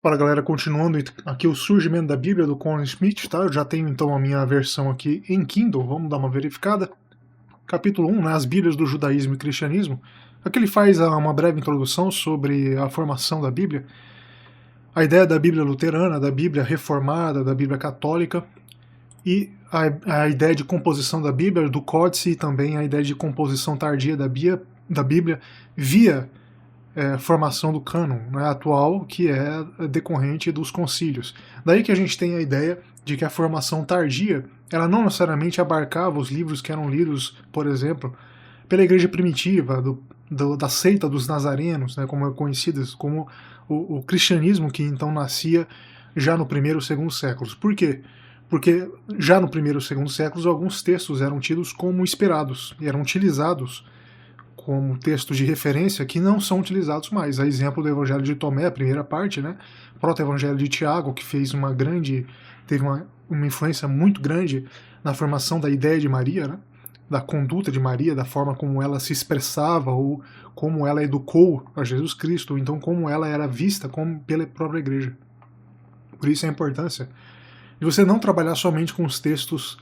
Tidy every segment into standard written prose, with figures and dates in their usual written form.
Para galera, continuando aqui o surgimento da Bíblia do Colin Smith, tá? Eu já tenho então a minha versão aqui em Kindle, vamos dar uma verificada. Capítulo 1, né, as Bíblias do Judaísmo e Cristianismo. Aqui ele faz uma breve introdução sobre a formação da Bíblia, a ideia da Bíblia luterana, da Bíblia reformada, da Bíblia católica, e a ideia de composição da Bíblia, do Códice, e também a ideia de composição tardia da Bíblia via formação do cânon, né, atual, que é decorrente dos concílios. Daí que a gente tem a ideia de que a formação tardia, ela não necessariamente abarcava os livros que eram lidos, por exemplo, pela igreja primitiva, da seita dos nazarenos, né, como é conhecidas, como o cristianismo que então nascia já no primeiro e segundo séculos. Por quê? Porque já no primeiro e segundo séculos alguns textos eram tidos como esperados, e eram utilizados como textos de referência que não são utilizados mais. A exemplo do Evangelho de Tomé, a primeira parte, né? Proto-Evangelho de Tiago, que teve uma influência muito grande na formação da ideia de Maria, né? Da conduta de Maria, da forma como ela se expressava, ou como ela educou a Jesus Cristo, ou então como ela era vista pela própria igreja. Por isso a importância de você não trabalhar somente com os textos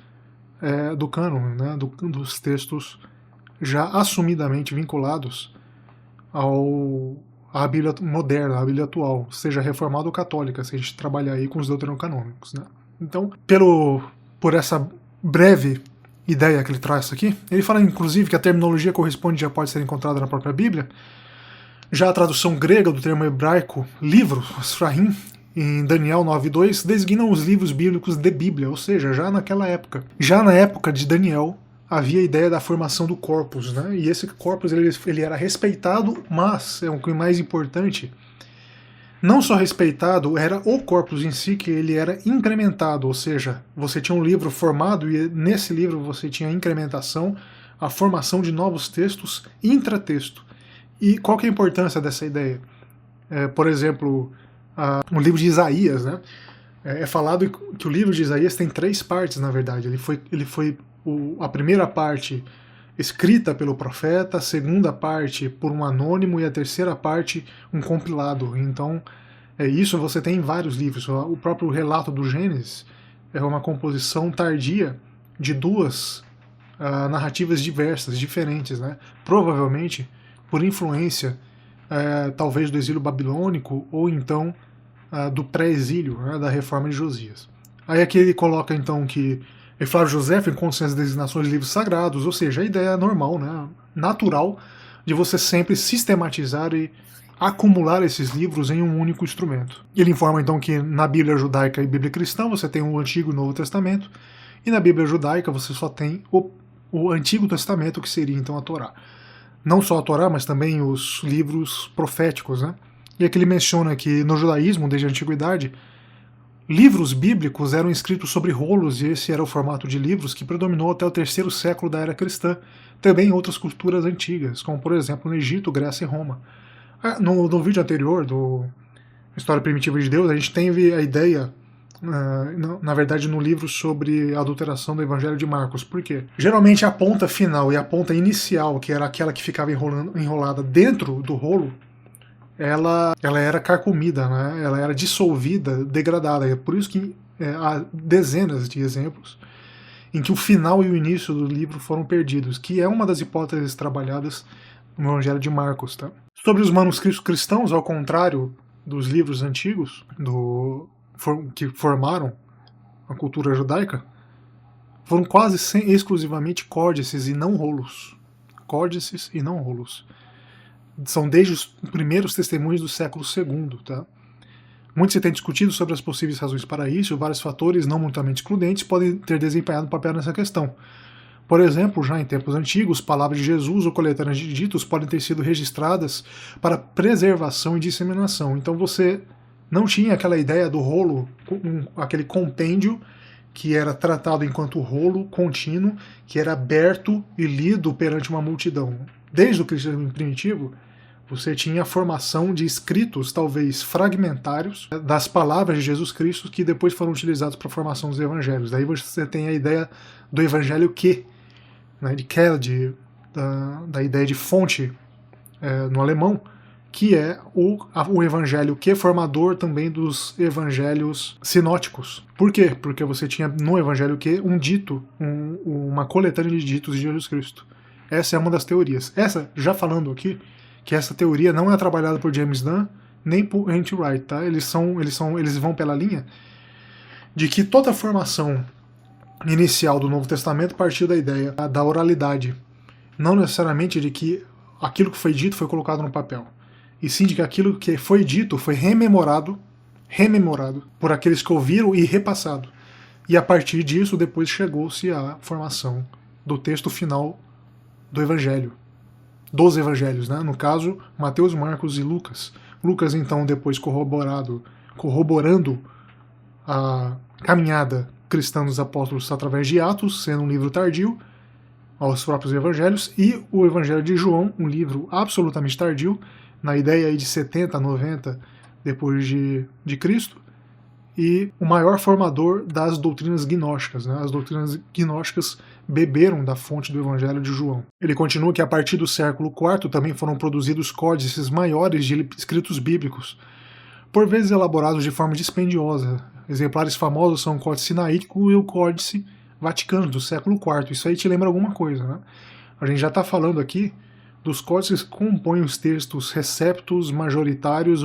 do cânon, né? Dos textos já assumidamente vinculados à Bíblia moderna, à Bíblia atual, seja reformada ou católica, se a gente trabalhar aí com os deuterocanônicos, né? Então, por essa breve ideia que ele traz aqui, ele fala inclusive que a terminologia correspondente já pode ser encontrada na própria Bíblia. Já a tradução grega do termo hebraico livro, Sfrahim, em Daniel 9:2, designam os livros bíblicos de Bíblia, ou seja, já naquela época. Já na época de Daniel, havia a ideia da formação do corpus, né? E esse corpus ele era respeitado, mas, é o que mais importante, não só respeitado, era o corpus em si que ele era incrementado, ou seja, você tinha um livro formado e nesse livro você tinha a incrementação, a formação de novos textos intratexto. E qual que é a importância dessa ideia? Por exemplo, o livro de Isaías, né? É falado que o livro de Isaías tem 3 partes, na verdade. Ele foi a primeira parte escrita pelo profeta, a segunda parte por um anônimo e a terceira parte um compilado. Então, isso você tem em vários livros. O próprio relato do Gênesis é uma composição tardia de 2 narrativas diversas, diferentes, né? Provavelmente por influência talvez do exílio babilônico ou então do pré-exílio, né, da reforma de Josias. Aí aqui ele coloca então que Flávio José encontra as designações de livros sagrados, ou seja, a ideia normal, né, natural, de você sempre sistematizar e acumular esses livros em um único instrumento. Ele informa então que na Bíblia judaica e Bíblia cristã você tem o Antigo e o Novo Testamento, e na Bíblia judaica você só tem o Antigo Testamento, que seria então a Torá. Não só a Torá, mas também os livros proféticos, né? E aqui ele menciona que no judaísmo, desde a antiguidade, livros bíblicos eram escritos sobre rolos, e esse era o formato de livros que predominou até o 3º século da era cristã, também em outras culturas antigas, como por exemplo no Egito, Grécia e Roma. No vídeo anterior, do História Primitiva de Deus, a gente teve a ideia, na verdade no livro sobre a adulteração do Evangelho de Marcos. Por quê? Geralmente a ponta final e a ponta inicial, que era aquela que ficava enrolada dentro do rolo, ela era carcomida, né? Ela era dissolvida, degradada. É por isso que há dezenas de exemplos em que o final e o início do livro foram perdidos, que é uma das hipóteses trabalhadas no Evangelho de Marcos. Tá? Sobre os manuscritos cristãos, ao contrário dos livros antigos que formaram a cultura judaica, foram quase exclusivamente códices e não rolos. Códices e não rolos. São desde os primeiros testemunhos do século II. Tá? Muito se tem discutido sobre as possíveis razões para isso, e vários fatores não mutuamente excludentes podem ter desempenhado um papel nessa questão. Por exemplo, já em tempos antigos, palavras de Jesus ou coletâneas de ditos podem ter sido registradas para preservação e disseminação. Então você não tinha aquela ideia do rolo, aquele compêndio que era tratado enquanto rolo contínuo, que era aberto e lido perante uma multidão. Desde o cristianismo primitivo, você tinha a formação de escritos, talvez fragmentários, das palavras de Jesus Cristo que depois foram utilizados para a formação dos evangelhos. Daí você tem a ideia do evangelho que, né, de Quelle, da ideia de fonte no alemão, que é o evangelho Q formador também dos evangelhos sinóticos. Por quê? Porque você tinha no evangelho Q um dito, uma coletânea de ditos de Jesus Cristo. Essa é uma das teorias. Essa, já falando aqui, que essa teoria não é trabalhada por James Dunn nem por N.T. Wright, tá? Eles vão pela linha de que toda a formação inicial do Novo Testamento partiu da ideia da oralidade, não necessariamente de que aquilo que foi dito foi colocado no papel, e sim de que aquilo que foi dito foi rememorado por aqueles que ouviram e repassado. E a partir disso, depois chegou-se à formação do texto final do Evangelho, dos Evangelhos, né? No caso, Mateus, Marcos e Lucas. Lucas, então, depois corroborando a caminhada cristã dos apóstolos através de Atos, sendo um livro tardio aos próprios evangelhos, e o Evangelho de João, um livro absolutamente tardio, na ideia aí de 70, 90 depois de Cristo, e o maior formador das doutrinas gnósticas, né? As doutrinas gnósticas beberam da fonte do Evangelho de João. Ele continua que a partir do século IV também foram produzidos códices maiores de escritos bíblicos, por vezes elaborados de forma dispendiosa. Exemplares famosos são o Códice Sinaítico e o Códice Vaticano, do século IV. Isso aí te lembra alguma coisa, né? A gente já está falando aqui dos códices que compõem os textos receptos, majoritários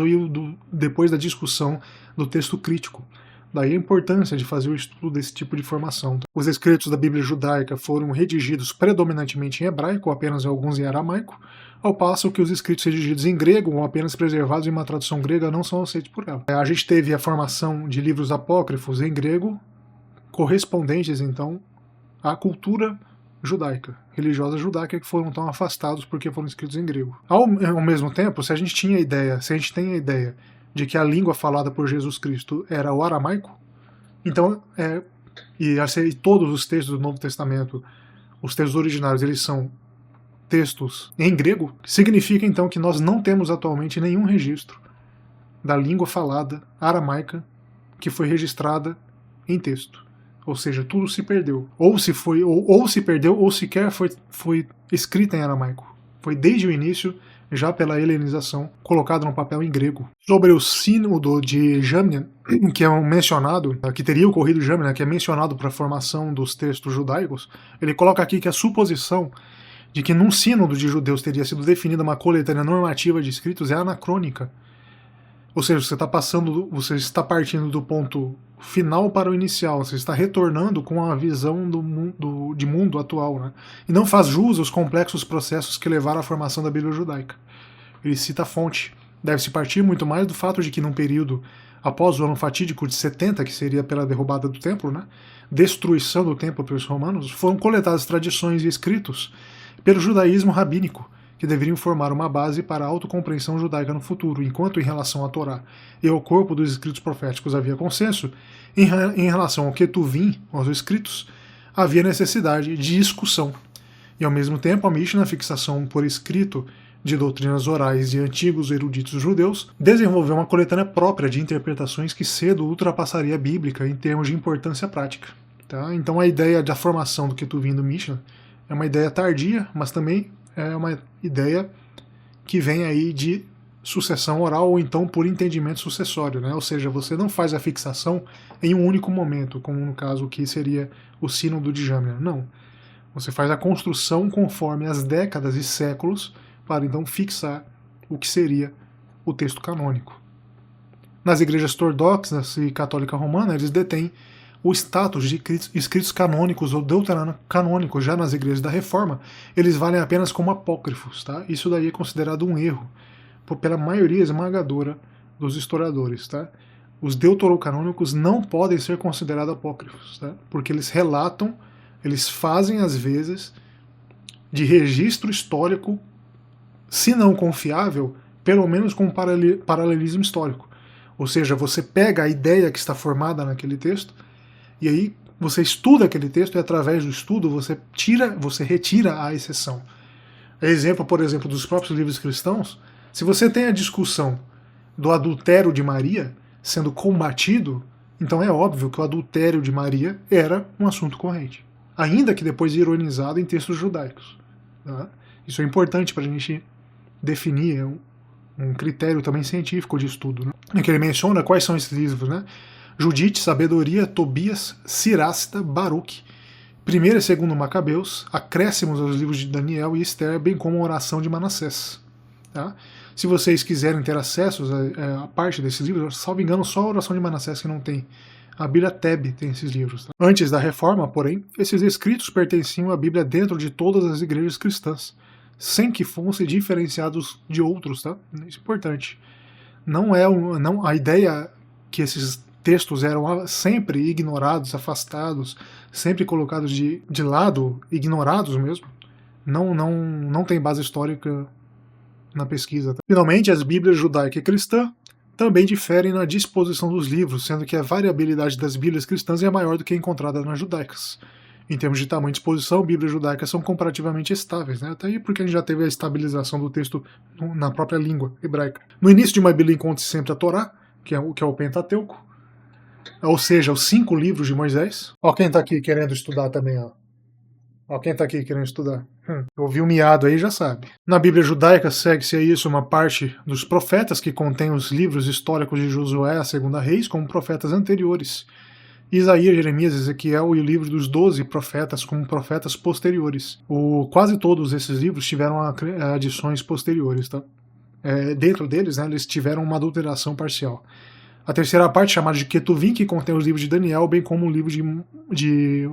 depois da discussão do texto crítico. Daí a importância de fazer o estudo desse tipo de formação. Os escritos da Bíblia judaica foram redigidos predominantemente em hebraico, ou apenas alguns em aramaico, ao passo que os escritos redigidos em grego, ou apenas preservados em uma tradução grega, não são aceitos por ela. A gente teve a formação de livros apócrifos em grego, correspondentes, então, à cultura judaica, religiosa judaica, que foram tão afastados porque foram escritos em grego. Ao mesmo tempo, se a gente tem a ideia de que a língua falada por Jesus Cristo era o aramaico, então, e todos os textos do Novo Testamento, os textos originários, eles são textos em grego, significa então que nós não temos atualmente nenhum registro da língua falada aramaica que foi registrada em texto. Ou seja, tudo se perdeu. Ou se perdeu, ou sequer foi escrita em aramaico. Foi desde o início, já pela helenização, colocado no papel em grego. Sobre o sínodo de Jamnia, que é mencionado, que teria ocorrido em Jamnia, que é mencionado para a formação dos textos judaicos, ele coloca aqui que a suposição de que num sínodo de judeus teria sido definida uma coletânea normativa de escritos é anacrônica. Ou seja, você está partindo do ponto final para o inicial, você está retornando com a visão de mundo atual, né? E não faz jus aos complexos processos que levaram à formação da Bíblia judaica. Ele cita a fonte. Deve-se partir muito mais do fato de que num período após o ano fatídico de 70, que seria pela derrubada do templo, né? Destruição do templo pelos romanos, foram coletadas tradições e escritos pelo judaísmo rabínico, que deveriam formar uma base para a autocompreensão judaica no futuro, enquanto em relação à Torá e ao corpo dos escritos proféticos havia consenso, em relação ao Ketuvim, aos escritos, havia necessidade de discussão. E ao mesmo tempo a Mishnah, a fixação por escrito de doutrinas orais de antigos eruditos judeus, desenvolveu uma coletânea própria de interpretações que cedo ultrapassaria a bíblica em termos de importância prática. Tá? Então a ideia da formação do Ketuvim do Mishnah é uma ideia tardia, mas também é uma ideia que vem aí de sucessão oral ou então por entendimento sucessório, né? Ou seja, você não faz a fixação em um único momento, como no caso que seria o sínodo de Jamnia. Não. Você faz a construção conforme as décadas e séculos para então fixar o que seria o texto canônico. Nas igrejas ortodoxas e católica romana, eles detêm o status de escritos canônicos ou deuterocanônicos. Já nas igrejas da Reforma, eles valem apenas como apócrifos. Tá? Isso daí é considerado um erro pela maioria esmagadora dos historiadores. Tá? Os deuterocanônicos não podem ser considerados apócrifos, tá? Porque eles relatam, eles fazem às vezes de registro histórico, se não confiável, pelo menos com paralelismo histórico. Ou seja, você pega a ideia que está formada naquele texto, e aí você estuda aquele texto e através do estudo você retira a exceção. Exemplo, por exemplo, dos próprios livros cristãos, se você tem a discussão do adultério de Maria sendo combatido, então é óbvio que o adultério de Maria era um assunto corrente, ainda que depois ironizado em textos judaicos. Tá? Isso é importante para a gente definir um critério também científico de estudo, né? É que ele menciona quais são esses livros, né? Judite, Sabedoria, Tobias, Siracida, Baruque, 1º e 2º Macabeus, acréscimos aos livros de Daniel e Esther, bem como a oração de Manassés. Tá? Se vocês quiserem ter acesso a parte desses livros, salvo engano, só a oração de Manassés que não tem. A Bíblia Teb tem esses livros. Tá? Antes da Reforma, porém, esses escritos pertenciam à Bíblia dentro de todas as igrejas cristãs, sem que fossem diferenciados de outros. Tá? Isso é importante. Não é a ideia que esses textos eram sempre ignorados, afastados, sempre colocados de lado, ignorados mesmo, não tem base histórica na pesquisa. Tá? Finalmente, as Bíblias judaica e cristã também diferem na disposição dos livros, sendo que a variabilidade das Bíblias cristãs é maior do que a encontrada nas judaicas. Em termos de tamanho e disposição, Bíblias judaicas são comparativamente estáveis, né? Até aí porque a gente já teve a estabilização do texto na própria língua hebraica. No início de uma Bíblia encontra-se sempre a Torá, que é o Pentateuco, ou seja, os 5 livros de Moisés. Ó quem tá aqui querendo estudar também, ó. Ó quem tá aqui querendo estudar. Ouviu um miado aí, já sabe. Na Bíblia judaica segue-se a isso uma parte dos profetas que contém os livros históricos de Josué, a Segunda Reis, como profetas anteriores. Isaías, Jeremias, Ezequiel e o livro dos 12 profetas como profetas posteriores. Quase todos esses livros tiveram adições posteriores. Tá? Dentro deles, né, eles tiveram uma adulteração parcial. A terceira parte, chamada de Ketuvim, que contém os livros de Daniel, bem como o livro de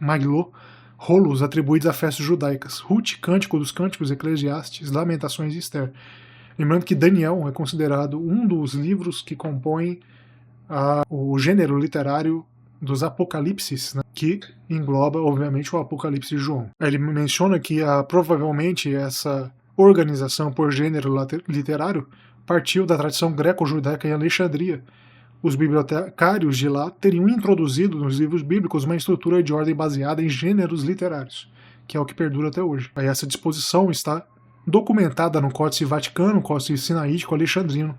Magilô, rolos atribuídos a festas judaicas, Ruth, Cântico dos Cânticos, Eclesiastes, Lamentações e Esther. Lembrando que Daniel é considerado um dos livros que compõem o gênero literário dos Apocalipses, né, que engloba, obviamente, o Apocalipse de João. Ele menciona que provavelmente essa organização por gênero literário partiu da tradição greco-judaica em Alexandria. Os bibliotecários de lá teriam introduzido nos livros bíblicos uma estrutura de ordem baseada em gêneros literários, que é o que perdura até hoje. Aí essa disposição está documentada no Códice Vaticano, Códice Sinaítico Alexandrino,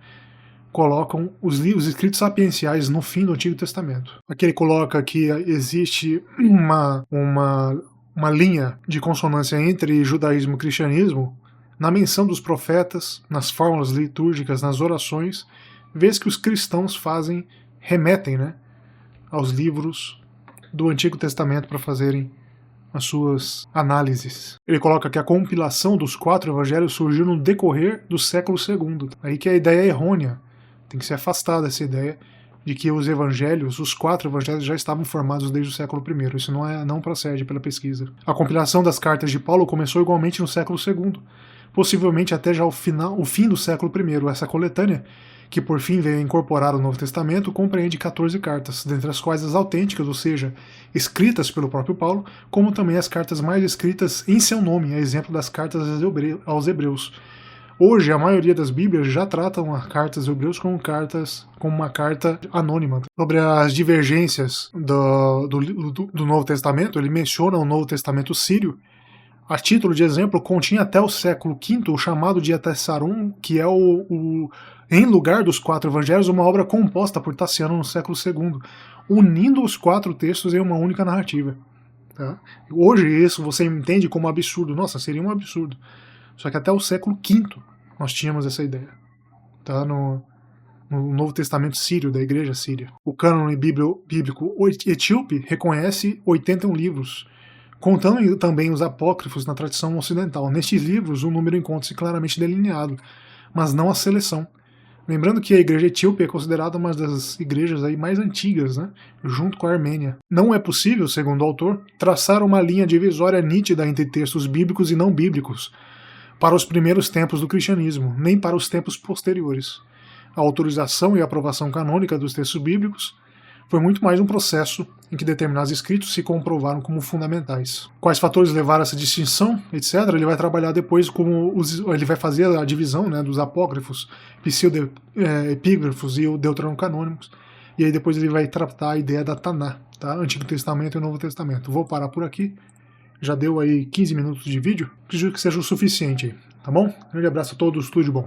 colocam os escritos sapienciais no fim do Antigo Testamento. Aqui ele coloca que existe uma linha de consonância entre judaísmo e cristianismo na menção dos profetas, nas fórmulas litúrgicas, nas orações, vez que os cristãos remetem, né, aos livros do Antigo Testamento para fazerem as suas análises. Ele coloca que a compilação dos 4 evangelhos surgiu no decorrer do século II. Aí que a ideia é errônea. Tem que ser afastada essa ideia de que os 4 evangelhos já estavam formados desde o século I. Isso não procede pela pesquisa. A compilação das cartas de Paulo começou igualmente no século II, possivelmente até já o fim do século I. Essa coletânea, que por fim veio a incorporar o Novo Testamento, compreende 14 cartas, dentre as quais as autênticas, ou seja, escritas pelo próprio Paulo, como também as cartas mais escritas em seu nome, a exemplo das cartas aos Hebreus. Hoje, a maioria das Bíblias já tratam as cartas aos Hebreus como uma carta anônima. Sobre as divergências do Novo Testamento, ele menciona o Novo Testamento sírio. A título de exemplo, continha até o século V o chamado de Tessarum, que é em lugar dos 4 evangelhos, uma obra composta por Taciano no século II, unindo os 4 textos em uma única narrativa. Tá? Hoje isso você entende como absurdo. Nossa, seria um absurdo. Só que até o século V nós tínhamos essa ideia. Tá? No Novo Testamento sírio, da Igreja Síria. O cânone bíblico etíope reconhece 81 livros, contando também os apócrifos na tradição ocidental. Nestes livros, o número encontra-se claramente delineado, mas não a seleção. Lembrando que a igreja etíope é considerada uma das igrejas aí mais antigas, né, junto com a Armênia. Não é possível, segundo o autor, traçar uma linha divisória nítida entre textos bíblicos e não bíblicos para os primeiros tempos do cristianismo, nem para os tempos posteriores. A autorização e aprovação canônica dos textos bíblicos foi muito mais um processo em que determinados escritos se comprovaram como fundamentais. Quais fatores levaram a essa distinção, etc., ele vai trabalhar depois ele vai fazer a divisão, né, dos apócrifos, pseudo-epígrafos e o deuterocanônicos, e aí depois ele vai tratar a ideia da Taná, tá? Antigo Testamento e Novo Testamento. Vou parar por aqui, já deu aí 15 minutos de vídeo, acredito que seja o suficiente aí, tá bom? Um grande abraço a todos, tudo de bom.